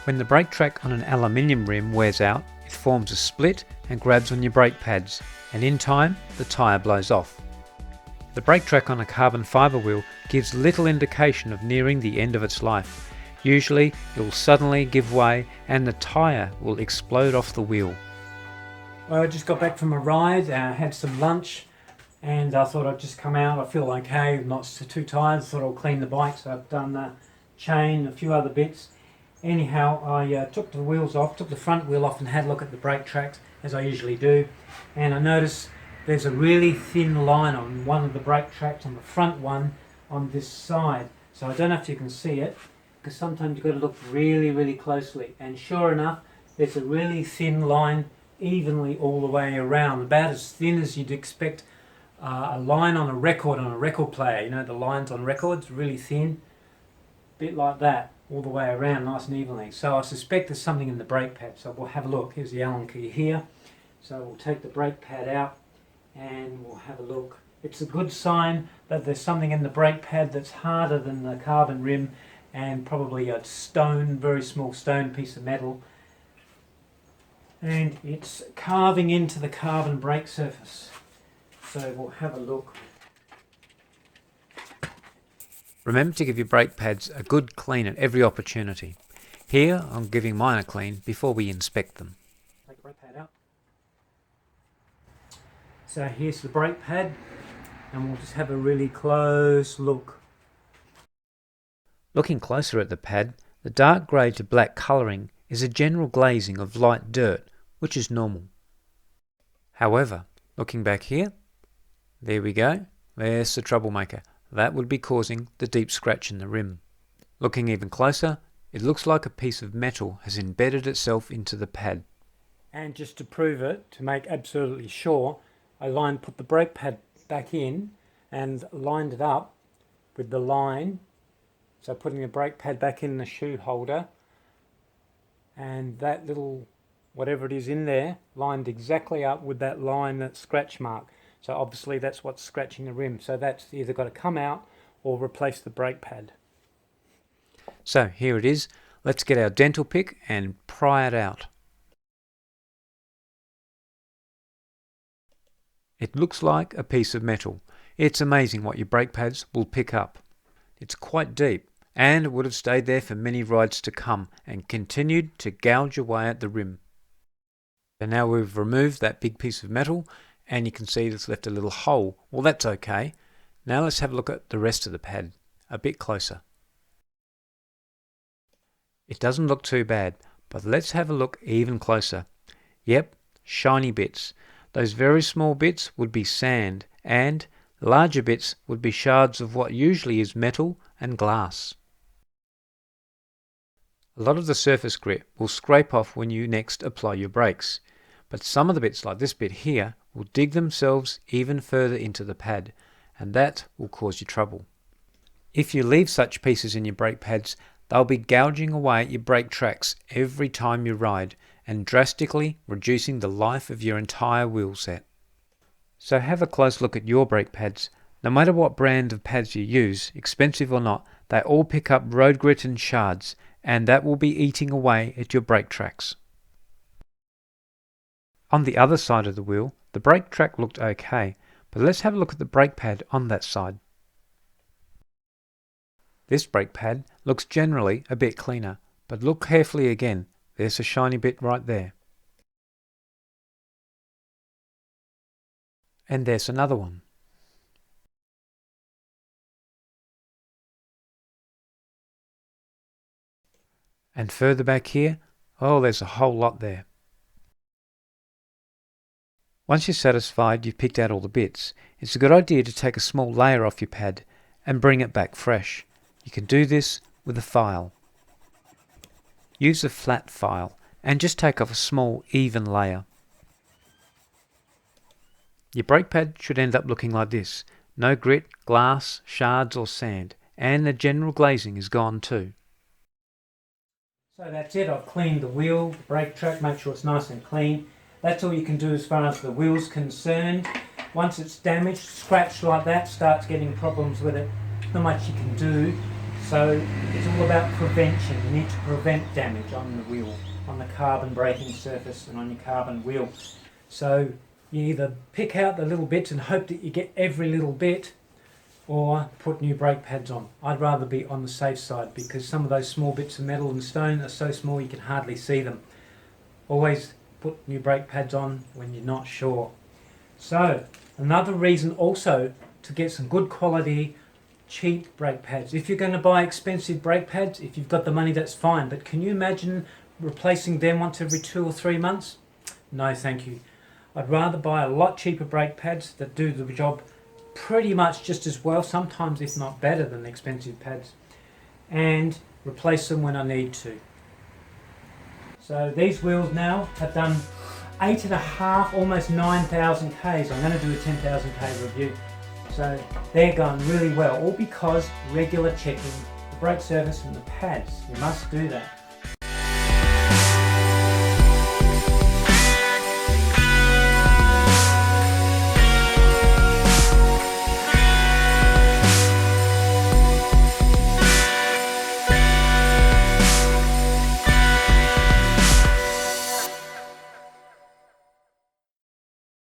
When the brake track on an aluminium rim wears out, it forms a split and grabs on your brake pads, and in time, the tyre blows off. The brake track on a carbon fibre wheel gives little indication of nearing the end of its life. Usually, it will suddenly give way and the tyre will explode off the wheel. Well, I just got back from a ride, had some lunch, and I thought I'd just come out. I feel okay, not too tired. I thought I'll clean the bike, so I've done the chain, a few other bits. Anyhow, I took the wheels off, took the front wheel off and had a look at the brake tracks, as I usually do. And I noticed there's a really thin line on one of the brake tracks, on the front one, on this side. So I don't know if you can see it, because sometimes you've got to look really, really closely. And sure enough, there's a really thin line evenly all the way around, about as thin as you'd expect a line on a record player. You know, the lines on records, really thin, bit like that, all the way around, nice and evenly. So I suspect there's something in the brake pad, so we'll have a look. Here's the Allen key here. So we'll take the brake pad out and we'll have a look. It's a good sign that there's something in the brake pad that's harder than the carbon rim, and probably a stone, very small stone piece of metal, and it's carving into the carbon brake surface. So we'll have a look. Remember to give your brake pads a good clean at every opportunity. Here I'm giving mine a clean before we inspect them. Take the brake pad out. So here's the brake pad, and we'll just have a really close look. Looking closer at the pad, the dark grey to black colouring is a general glazing of light dirt, which is normal. However, looking back here, there we go, there's the troublemaker. That would be causing the deep scratch in the rim. Looking even closer, it looks like a piece of metal has embedded itself into the pad. And just to prove it, to make absolutely sure, I put the brake pad back in and lined it up with the line. So putting the brake pad back in the shoe holder, and that little whatever it is in there lined exactly up with that line, that scratch mark. So obviously that's what's scratching the rim. So that's either got to come out or replace the brake pad. So here it is. Let's get our dental pick and pry it out. It looks like a piece of metal. It's amazing what your brake pads will pick up. It's quite deep, and it would have stayed there for many rides to come and continued to gouge away at the rim. So now we've removed that big piece of metal, and you can see it's left a little hole. Well, that's okay. Now let's have a look at the rest of the pad a bit closer. It doesn't look too bad, but let's have a look even closer. Yep, shiny bits. Those very small bits would be sand, and larger bits would be shards of what usually is metal and glass. A lot of the surface grit will scrape off when you next apply your brakes, but some of the bits like this bit here will dig themselves even further into the pad, and that will cause you trouble. If you leave such pieces in your brake pads, they'll be gouging away at your brake tracks every time you ride, and drastically reducing the life of your entire wheel set. So have a close look at your brake pads. No matter what brand of pads you use, expensive or not, they all pick up road grit and shards, and that will be eating away at your brake tracks. On the other side of the wheel, the brake track looked okay, but let's have a look at the brake pad on that side. This brake pad looks generally a bit cleaner, but look carefully again, there's a shiny bit right there. And there's another one. And further back here, oh, there's a whole lot there. Once you're satisfied you've picked out all the bits, it's a good idea to take a small layer off your pad and bring it back fresh. You can do this with a file. Use a flat file and just take off a small, even layer. Your brake pad should end up looking like this. No grit, glass, shards or sand, and the general glazing is gone too. So that's it. I've cleaned the wheel, the brake track, make sure it's nice and clean. That's all you can do as far as the wheel's concerned. Once it's damaged, scratched like that, starts getting problems with it, not much you can do. So it's all about prevention. You need to prevent damage on the wheel, on the carbon braking surface and on your carbon wheel. So you either pick out the little bits and hope that you get every little bit, or put new brake pads on. I'd rather be on the safe side because some of those small bits of metal and stone are so small you can hardly see them. Always put new brake pads on when you're not sure. So another reason also to get some good quality cheap brake pads. If you're going to buy expensive brake pads, if you've got the money, that's fine, but can you imagine replacing them once every 2 or 3 months? No thank you. I'd rather buy a lot cheaper brake pads that do the job pretty much just as well, sometimes if not better than the expensive pads, and replace them when I need to. So these wheels now have done 8.5, almost 9,000 Ks. I'm going to do a 10,000 K review. So they're going really well, all because regular checking the brake surface and the pads. You must do that.